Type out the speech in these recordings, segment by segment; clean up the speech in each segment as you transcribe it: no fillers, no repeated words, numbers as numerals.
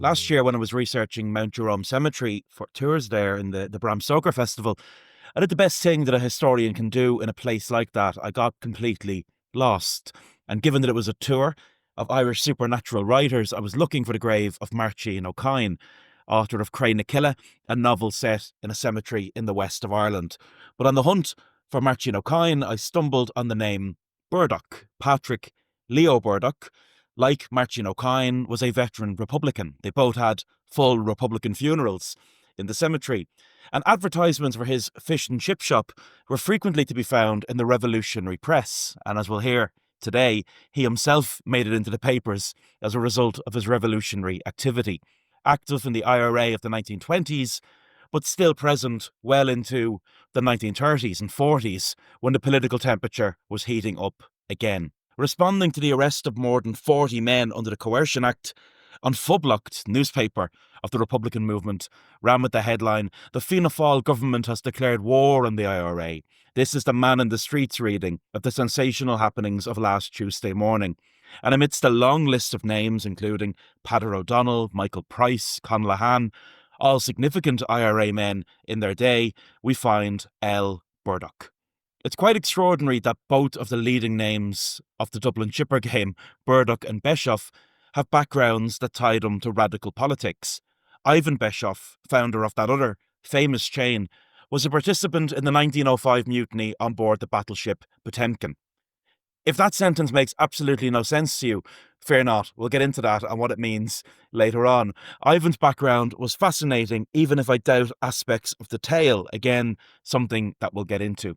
Last year, when I was researching Mount Jerome Cemetery for tours there in the Bram Stoker Festival, I did the best thing that a historian can do in a place like that. I got completely lost. And given that it was a tour of Irish supernatural writers, I was looking for the grave of Marcin O'Kine, author of Cray na Killa, a novel set in a cemetery in the west of Ireland. But on the hunt for Marcin O'Kine, I stumbled on the name Burdock. Patrick Leo Burdock, like Marcin O'Kine, was a veteran Republican. They both had full Republican funerals in the cemetery. And advertisements for his fish and chip shop were frequently to be found in the revolutionary press. And as we'll hear today, he himself made it into the papers as a result of his revolutionary activity. Active in the IRA of the 1920s, but still present well into the 1930s and 40s when the political temperature was heating up again. Responding to the arrest of more than 40 men under the Coercion Act, An Phoblacht newspaper of the Republican movement ran with the headline, "The Fianna Fáil government has declared war on the IRA. This is the man in the streets reading of the sensational happenings of last Tuesday morning." And amidst a long list of names, including Peadar O'Donnell, Michael Price, Con Lahan, all significant IRA men in their day, we find L. Burdock. It's quite extraordinary that both of the leading names of the Dublin chipper game, Burdock and Beshoff, have backgrounds that tie them to radical politics. Ivan Beshoff, founder of that other famous chain, was a participant in the 1905 mutiny on board the Battleship Potemkin. If that sentence makes absolutely no sense to you, fear not, we'll get into that and what it means later on. Ivan's background was fascinating, even if I doubt aspects of the tale, again, something that we'll get into.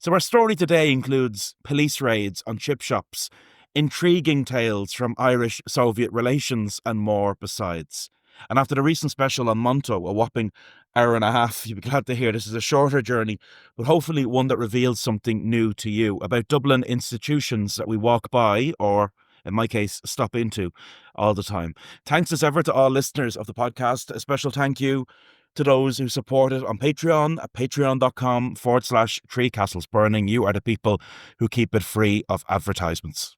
So our story today includes police raids on chip shops, intriguing tales from Irish-Soviet relations and more besides. And after the recent special on Monto, a whopping hour and a half, you'll be glad to hear this is a shorter journey, but hopefully one that reveals something new to you about Dublin institutions that we walk by, or in my case, stop into all the time. Thanks as ever to all listeners of the podcast. A special thank you to those who support it on Patreon at patreon.com/Three Castles Burning. You are the people who keep it free of advertisements.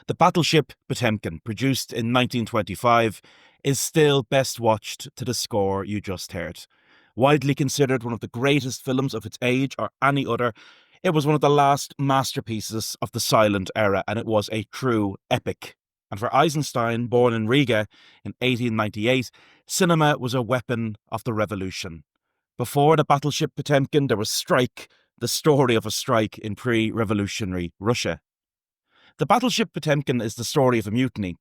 The Battleship Potemkin, produced in 1925, is still best watched to the score you just heard. Widely considered one of the greatest films of its age or any other, it was one of the last masterpieces of the silent era, and it was a true epic. And for Eisenstein, born in Riga in 1898, cinema was a weapon of the revolution. Before the Battleship Potemkin, there was Strike, the story of a strike in pre-revolutionary Russia. The Battleship Potemkin is the story of a mutiny,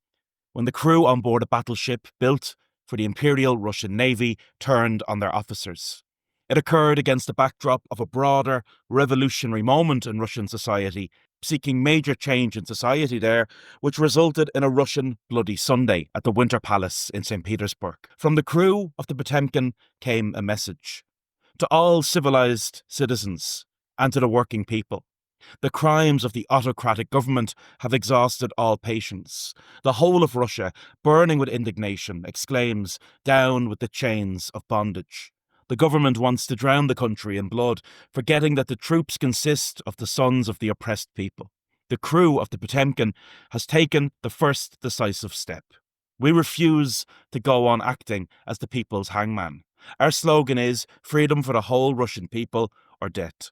when the crew on board a battleship built for the Imperial Russian Navy turned on their officers. It occurred against the backdrop of a broader revolutionary moment in Russian society, seeking major change in society there, which resulted in a Russian Bloody Sunday at the Winter Palace in St. Petersburg. From the crew of the Potemkin came a message to all civilized citizens and to the working people. The crimes of the autocratic government have exhausted all patience. The whole of Russia, burning with indignation, exclaims, "Down with the chains of bondage." The government wants to drown the country in blood, forgetting that the troops consist of the sons of the oppressed people. The crew of the Potemkin has taken the first decisive step. We refuse to go on acting as the people's hangman. Our slogan is freedom for the whole Russian people or death.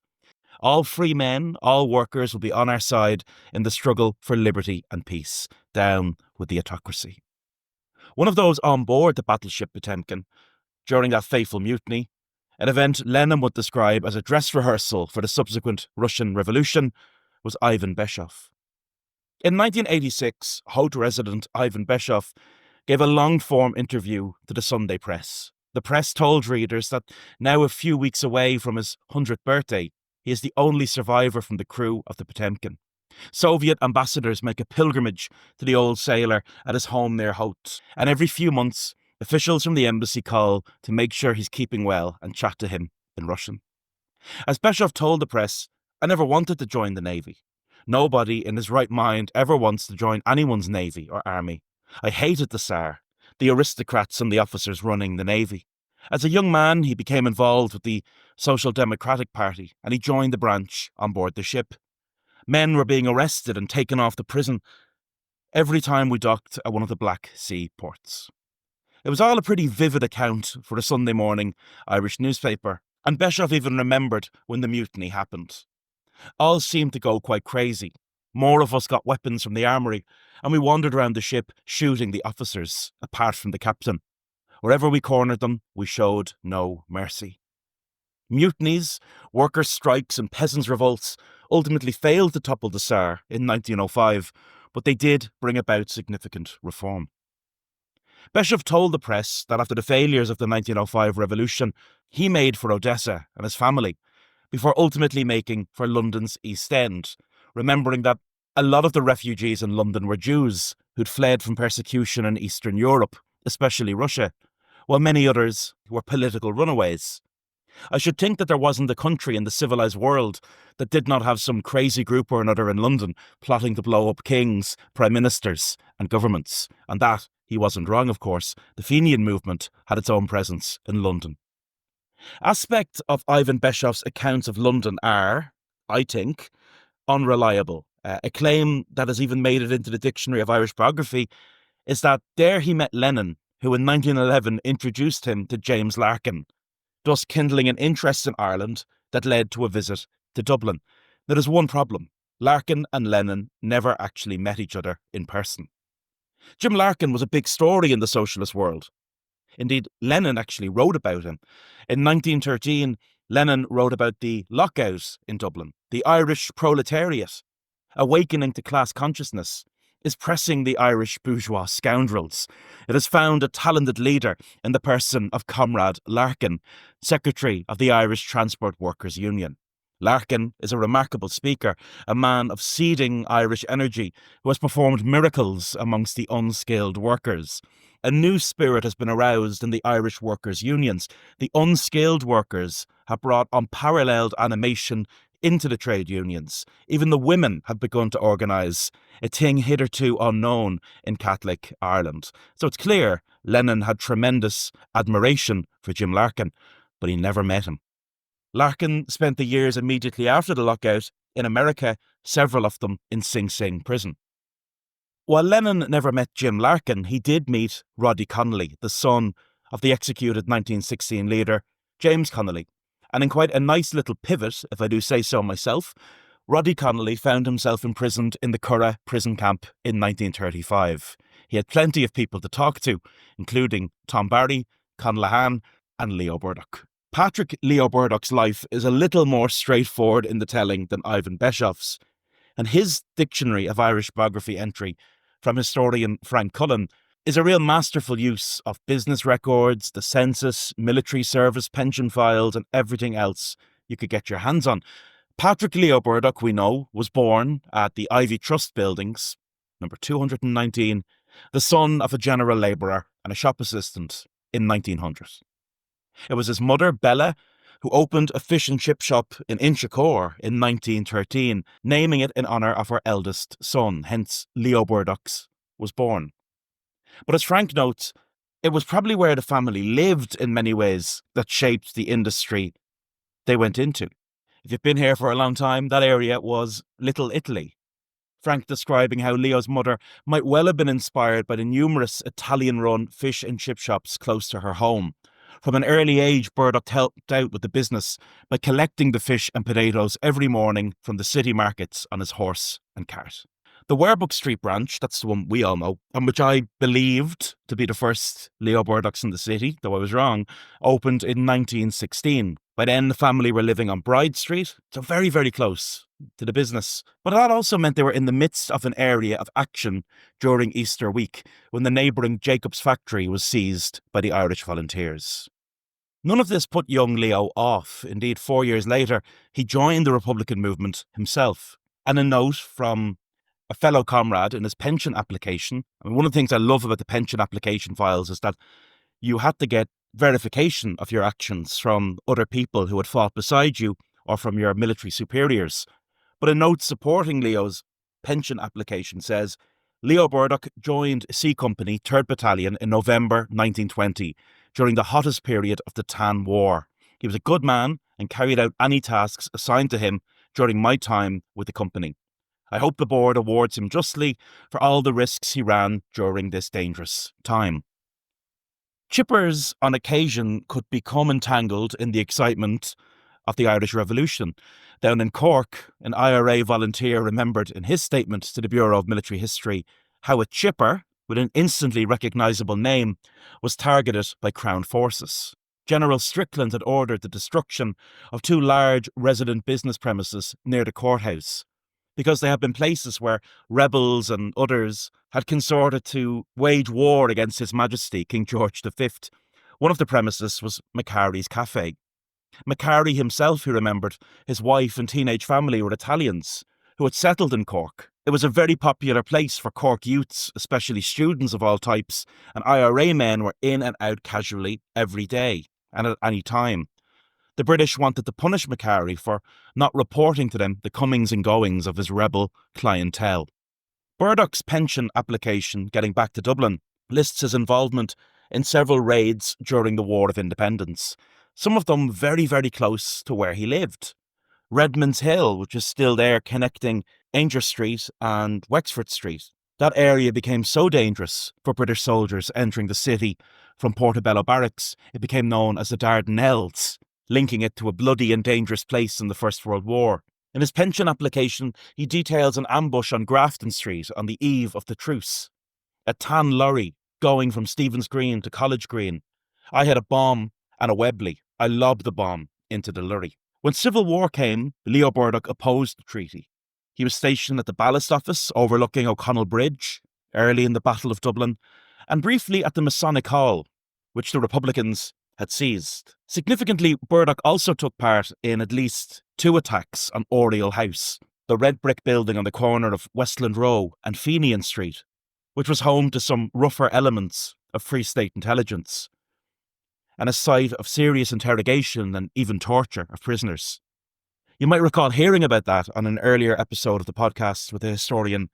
All free men, all workers will be on our side in the struggle for liberty and peace. Down with the autocracy. One of those on board the Battleship Potemkin during that fateful mutiny, an event Lenin would describe as a dress rehearsal for the subsequent Russian Revolution, was Ivan Beshoff. In 1986, Haute resident Ivan Beshoff gave a long-form interview to the Sunday press. The press told readers that now a few weeks away from his 100th birthday, he is the only survivor from the crew of the Potemkin. Soviet ambassadors make a pilgrimage to the old sailor at his home near Hoth, and every few months, officials from the embassy call to make sure he's keeping well and chat to him in Russian. As Beshoff told the press, I never wanted to join the Navy. Nobody in his right mind ever wants to join anyone's Navy or Army. I hated the Tsar, the aristocrats and the officers running the Navy. As a young man, he became involved with the Social Democratic Party and he joined the branch on board the ship. Men were being arrested and taken off to prison every time we docked at one of the Black Sea ports. It was all a pretty vivid account for a Sunday morning Irish newspaper, and Beshoff even remembered when the mutiny happened. All seemed to go quite crazy. More of us got weapons from the armoury, and we wandered around the ship shooting the officers, apart from the captain. Wherever we cornered them, we showed no mercy. Mutinies, workers' strikes and peasants' revolts ultimately failed to topple the Tsar in 1905, but they did bring about significant reform. Beshoff told the press that after the failures of the 1905 revolution, he made for Odessa and his family, before ultimately making for London's East End, remembering that a lot of the refugees in London were Jews who'd fled from persecution in Eastern Europe, especially Russia, while many others were political runaways. I should think that there wasn't a country in the civilised world that did not have some crazy group or another in London plotting to blow up kings, prime ministers and governments, and that, he wasn't wrong of course, the Fenian movement had its own presence in London. Aspects of Ivan Beshoff's accounts of London are, I think, unreliable. A claim that has even made it into the Dictionary of Irish Biography is that there he met Lenin, who in 1911 introduced him to James Larkin, thus kindling an interest in Ireland that led to a visit to Dublin. There is one problem. Larkin and Lenin never actually met each other in person. Jim Larkin was a big story in the socialist world. Indeed, Lenin actually wrote about him. In 1913, Lenin wrote about the lockout in Dublin. The Irish proletariat, awakening to class consciousness, is pressing the Irish bourgeois scoundrels. It has found a talented leader in the person of Comrade Larkin, Secretary of the Irish Transport Workers' Union. Larkin is a remarkable speaker, a man of seething Irish energy who has performed miracles amongst the unskilled workers. A new spirit has been aroused in the Irish workers' unions. The unskilled workers have brought unparalleled animation into the trade unions. Even the women have begun to organise, a thing hitherto unknown in Catholic Ireland. So it's clear Lenin had tremendous admiration for Jim Larkin, but he never met him. Larkin spent the years immediately after the lockout in America, several of them in Sing Sing prison. While Lenin never met Jim Larkin, he did meet Roddy Connolly, the son of the executed 1916 leader James Connolly. And in quite a nice little pivot, if I do say so myself, Roddy Connolly found himself imprisoned in the Curragh prison camp in 1935. He had plenty of people to talk to, including Tom Barry, Con Lahan and Leo Burdock. Patrick Leo Burdock's life is a little more straightforward in the telling than Ivan Beshoff's, and his Dictionary of Irish Biography entry from historian Frank Cullen is a real masterful use of business records, the census, military service, pension files and everything else you could get your hands on. Patrick Leo Burdock, we know, was born at the Ivy Trust Buildings, number 219, the son of a general labourer and a shop assistant in 1900. It was his mother, Bella, who opened a fish and chip shop in Inchicore in 1913, naming it in honour of her eldest son, hence Leo Burdock's was born. But as Frank notes, it was probably where the family lived in many ways that shaped the industry they went into. If you've been here for a long time, that area was Little Italy. Frank describing how Leo's mother might well have been inspired by the numerous Italian-run fish and chip shops close to her home. From an early age, Burdock helped out with the business by collecting the fish and potatoes every morning from the city markets on his horse and cart. The Werbuck Street branch, that's the one we all know, and which I believed to be the first Leo Burdocks in the city, though I was wrong, opened in 1916. By then, the family were living on Bride Street, so very, very close to the business. But that also meant they were in the midst of an area of action during Easter week, when the neighbouring Jacobs factory was seized by the Irish Volunteers. None of this put young Leo off. Indeed, 4 years later, he joined the Republican movement himself. and a note from a fellow comrade in his pension application. I mean, one of the things I love about the pension application files is that you had to get verification of your actions from other people who had fought beside you or from your military superiors. But a note supporting Leo's pension application says, Leo Burdock joined C Company 3rd Battalion in November 1920 during the hottest period of the Tan War. He was a good man and carried out any tasks assigned to him during my time with the company. I hope the board awards him justly for all the risks he ran during this dangerous time. Chippers, on occasion, could become entangled in the excitement of the Irish Revolution. Down in Cork, an IRA volunteer remembered in his statement to the Bureau of Military History how a chipper, with an instantly recognisable name, was targeted by Crown forces. General Strickland had ordered the destruction of 2 large resident business premises near the courthouse, because they had been places where rebels and others had consorted to wage war against His Majesty King George V. One of the premises was Macari's Cafe. Macari himself, he remembered, his wife and teenage family were Italians who had settled in Cork. It was a very popular place for Cork youths, especially students of all types, and IRA men were in and out casually every day and at any time. The British wanted to punish Macari for not reporting to them the comings and goings of his rebel clientele. Burdock's pension application, getting back to Dublin, lists his involvement in several raids during the War of Independence, some of them very, very close to where he lived. Redmond's Hill, which is still there connecting Ainger Street and Wexford Street. That area became so dangerous for British soldiers entering the city from Portobello Barracks, it became known as the Dardanelles, linking it to a bloody and dangerous place in the First World War. In his pension application, he details an ambush on Grafton Street on the eve of the truce. A tan lorry going from Stephen's Green to College Green. I had a bomb and a Webley. I lobbed the bomb into the lorry. When civil war came, Leo Burdock opposed the treaty. He was stationed at the ballast office overlooking O'Connell Bridge early in the Battle of Dublin, and briefly at the Masonic Hall, which the Republicans had seized. Significantly, Burdock also took part in at least 2 attacks on Oriel House, the red brick building on the corner of Westland Row and Fenian Street, which was home to some rougher elements of Free State intelligence, and a site of serious interrogation and even torture of prisoners. You might recall hearing about that on an earlier episode of the podcast with the historian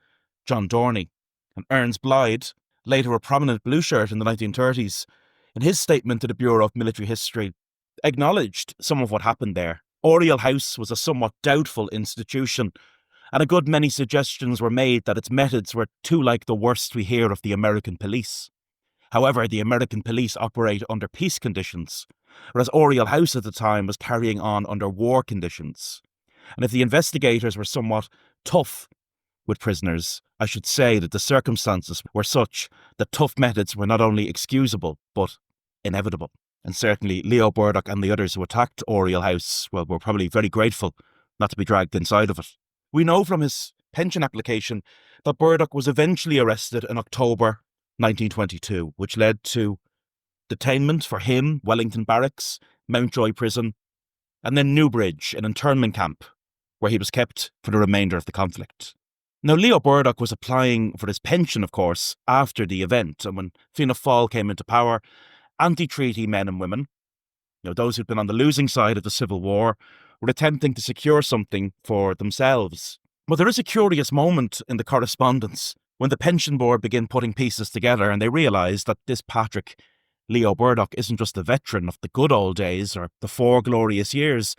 John Dorney. And Ernst Blythe, later a prominent blue shirt in the 1930s, in his statement to the Bureau of Military History, acknowledged some of what happened there. Oriel House was a somewhat doubtful institution, and a good many suggestions were made that its methods were too like the worst we hear of the American police. However, the American police operate under peace conditions, whereas Oriel House at the time was carrying on under war conditions. And if the investigators were somewhat tough with prisoners, I should say that the circumstances were such that tough methods were not only excusable, but inevitable. And certainly Leo Burdock and the others who attacked Oriel House, well, were probably very grateful not to be dragged inside of it. We know from his pension application that Burdock was eventually arrested in October 1922, which led to detainment for him, Wellington Barracks, Mountjoy Prison, and then Newbridge, an internment camp, where he was kept for the remainder of the conflict. Now, Leo Burdock was applying for his pension, of course, after the event, and when Fianna Fáil came into power, anti-treaty men and women, those who'd been on the losing side of the Civil War, were attempting to secure something for themselves. But there is a curious moment in the correspondence when the pension board begin putting pieces together and they realise that this Patrick Leo Burdock isn't just a veteran of the good old days or the 4 glorious years,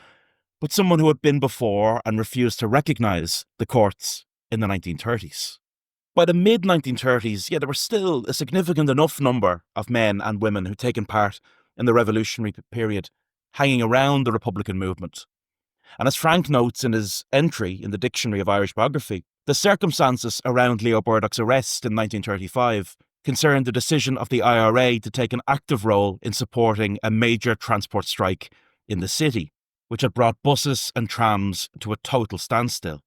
but someone who had been before and refused to recognise the courts in the 1930s. By the mid-1930s, there were still a significant enough number of men and women who'd taken part in the revolutionary period hanging around the Republican movement. And as Frank notes in his entry in the Dictionary of Irish Biography, the circumstances around Leo Burdock's arrest in 1935 concerned the decision of the IRA to take an active role in supporting a major transport strike in the city, which had brought buses and trams to a total standstill.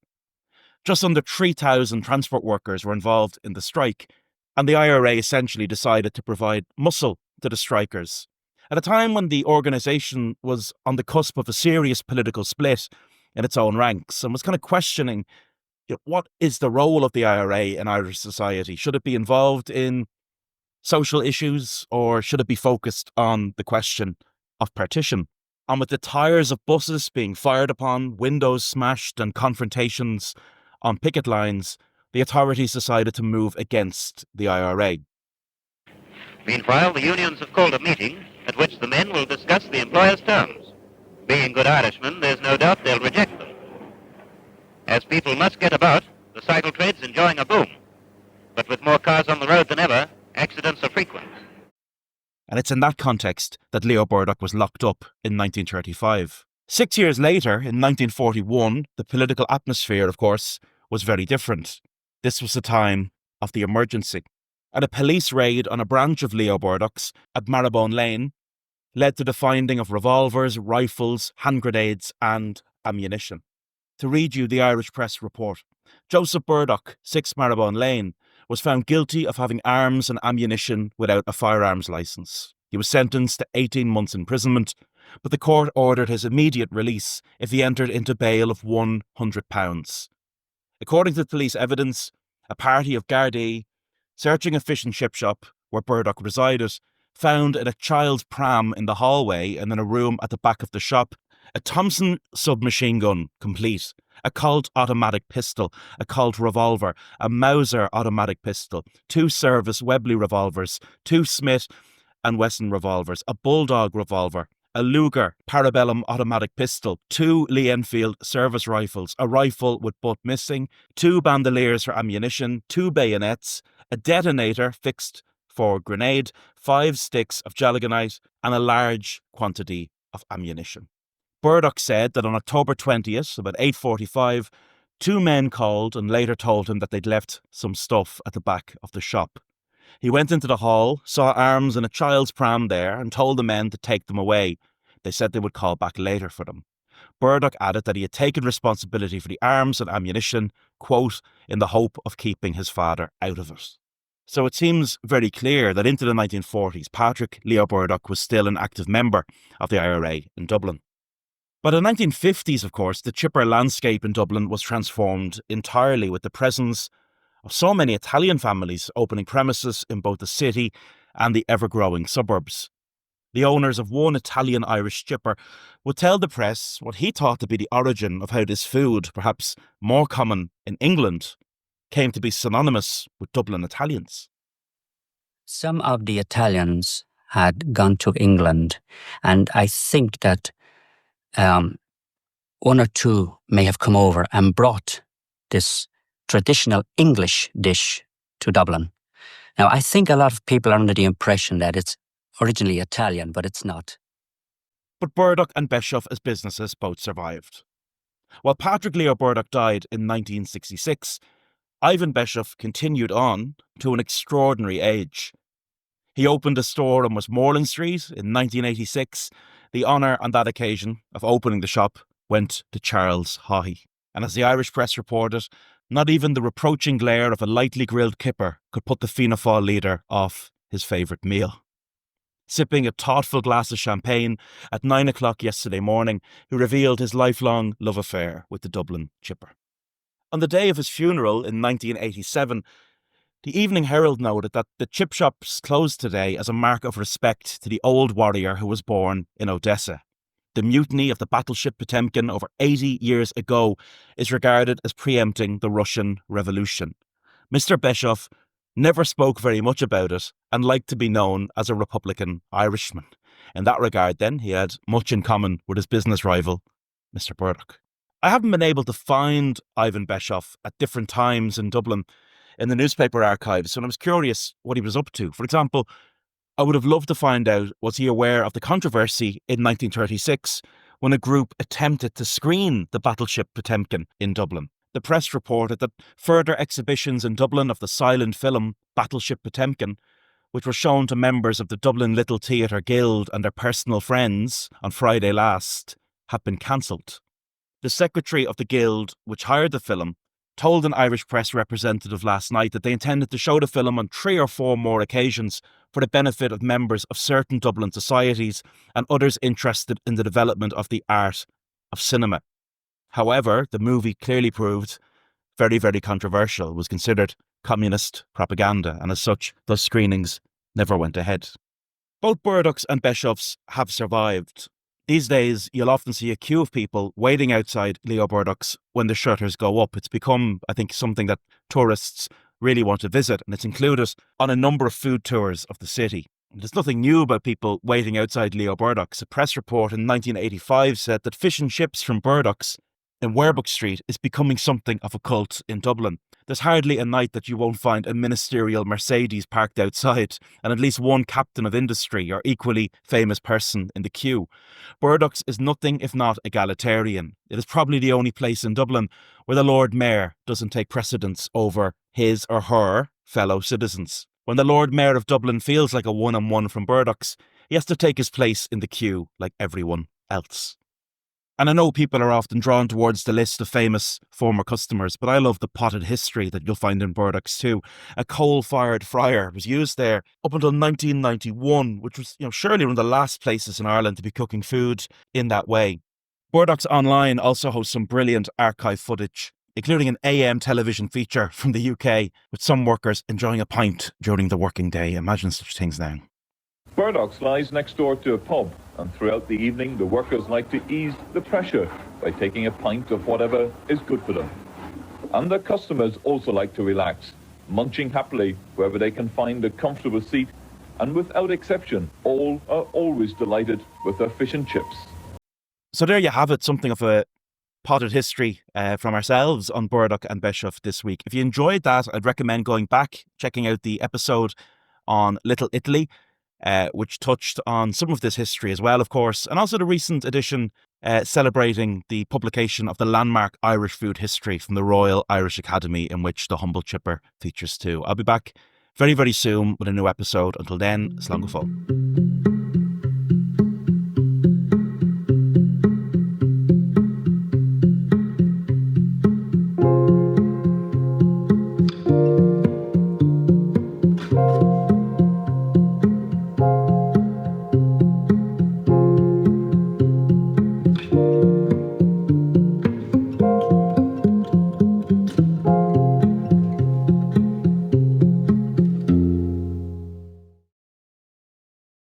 Just under 3,000 transport workers were involved in the strike, and the IRA essentially decided to provide muscle to the strikers at a time when the organisation was on the cusp of a serious political split in its own ranks and was kind of questioning What is the role of the IRA in Irish society? Should it be involved in social issues, or should it be focused on the question of partition? And with the tyres of buses being fired upon, windows smashed, and confrontations on picket lines, the authorities decided to move against the IRA. Meanwhile, the unions have called a meeting at which the men will discuss the employers' terms. Being good Irishmen, there's no doubt they'll reject them. As people must get about, the cycle trade's enjoying a boom. But with more cars on the road than ever, accidents are frequent. And it's in that context that Leo Burdock was locked up in 1935. 6 years later, in 1941, the political atmosphere, of course, was very different. This was the time of the emergency. And a police raid on a branch of Leo Burdock's at Marrowbone Lane led to the finding of revolvers, rifles, hand grenades, and ammunition. To read you the Irish Press report, Joseph Burdock, 6 Marrowbone Lane, was found guilty of having arms and ammunition without a firearms licence. He was sentenced to 18 months imprisonment, but the court ordered his immediate release if he entered into bail of £100. According to the police evidence, a party of Gardaí, searching a fish and chip shop where Burdock resided, found in a child's pram in the hallway and in a room at the back of the shop a Thompson submachine gun complete, a Colt automatic pistol, a Colt revolver, a Mauser automatic pistol, 2 Service Webley revolvers, 2 Smith and Wesson revolvers, a Bulldog revolver, a Luger Parabellum automatic pistol, 2 Lee Enfield service rifles, a rifle with butt missing, 2 bandoliers for ammunition, 2 bayonets, a detonator fixed for grenade, 5 sticks of geligonite, and a large quantity of ammunition. Burdock said that on October 20th, about 8:45, 2 men called and later told him that they'd left some stuff at the back of the shop. He went into the hall, saw arms and a child's pram there, and told the men to take them away. They said they would call back later for them. Burdock added that he had taken responsibility for the arms and ammunition, quote, in the hope of keeping his father out of it. So it seems very clear that into the 1940s, Patrick Leo Burdock was still an active member of the IRA in Dublin. By the 1950s, of course, the chipper landscape in Dublin was transformed entirely with the presence of so many Italian families opening premises in both the city and the ever-growing suburbs. The owners of one Italian-Irish chipper would tell the press what he thought to be the origin of how this food, perhaps more common in England, came to be synonymous with Dublin Italians. Some of the Italians had gone to England, and I think that 1 or 2 may have come over and brought this traditional English dish to Dublin. Now, I think a lot of people are under the impression that it's originally Italian, but it's not. But Burdock and Beshoff as businesses both survived. While Patrick Leo Burdock died in 1966, Ivan Beshoff continued on to an extraordinary age. He opened a store on Westmoreland Street in 1986. The honour on that occasion of opening the shop went to Charles Haughey. And as the Irish Press reported, not even the reproaching glare of a lightly grilled kipper could put the Fianna Fáil leader off his favourite meal. Sipping a thoughtful glass of champagne at 9 o'clock yesterday morning, he revealed his lifelong love affair with the Dublin chipper. On the day of his funeral in 1987, the Evening Herald noted that the chip shops closed today as a mark of respect to the old warrior who was born in Odessa. The mutiny of the Battleship Potemkin over 80 years ago is regarded as preempting the Russian Revolution. Mr. Beshoff never spoke very much about it and liked to be known as a Republican Irishman. In that regard, then, he had much in common with his business rival, Mr. Burdock. I haven't been able to find Ivan Beshoff at different times in Dublin in the newspaper archives, and I was curious what he was up to. For example, I would have loved to find out, was he aware of the controversy in 1936 when a group attempted to screen the Battleship Potemkin in Dublin? The press reported that further exhibitions in Dublin of the silent film Battleship Potemkin, which were shown to members of the Dublin Little Theatre Guild and their personal friends on Friday last, have been cancelled. The secretary of the Guild, which hired the film, told an Irish press representative last night that they intended to show the film on 3 or 4 more occasions for the benefit of members of certain Dublin societies and others interested in the development of the art of cinema. However, the movie clearly proved very, very controversial, was considered communist propaganda, and as such, those screenings never went ahead. Both Burdocks and Beshoffs have survived. These days, you'll often see a queue of people waiting outside Leo Burdock's when the shutters go up. It's become, I think, something that tourists really want to visit, and it's included on a number of food tours of the city. There's nothing new about people waiting outside Leo Burdock's. A press report in 1985 said that fish and chips from Burdock's in Werbuck Street is becoming something of a cult in Dublin. There's hardly a night that you won't find a ministerial Mercedes parked outside and at least one captain of industry or equally famous person in the queue. Burdock's is nothing if not egalitarian. It is probably the only place in Dublin where the Lord Mayor doesn't take precedence over his or her fellow citizens. When the Lord Mayor of Dublin feels like a one-on-one from Burdock's, he has to take his place in the queue like everyone else. And I know people are often drawn towards the list of famous former customers, but I love the potted history that you'll find in Burdock's too. A coal-fired fryer was used there up until 1991, which was, surely one of the last places in Ireland to be cooking food in that way. Burdock's Online also hosts some brilliant archive footage, including an AM television feature from the UK with some workers enjoying a pint during the working day. Imagine such things now. Burdock's lies next door to a pub, and throughout the evening the workers like to ease the pressure by taking a pint of whatever is good for them. And their customers also like to relax, munching happily wherever they can find a comfortable seat, and without exception, all are always delighted with their fish and chips. So there you have it, something of a potted history from ourselves on Burdock and Beshoff this week. If you enjoyed that, I'd recommend going back, checking out the episode on Little Italy, which touched on some of this history as well, of course, and also the recent edition celebrating the publication of the landmark Irish food history from the Royal Irish Academy, in which the Humble Chipper features too. I'll be back very, very soon with a new episode. Until then, slán go fóill.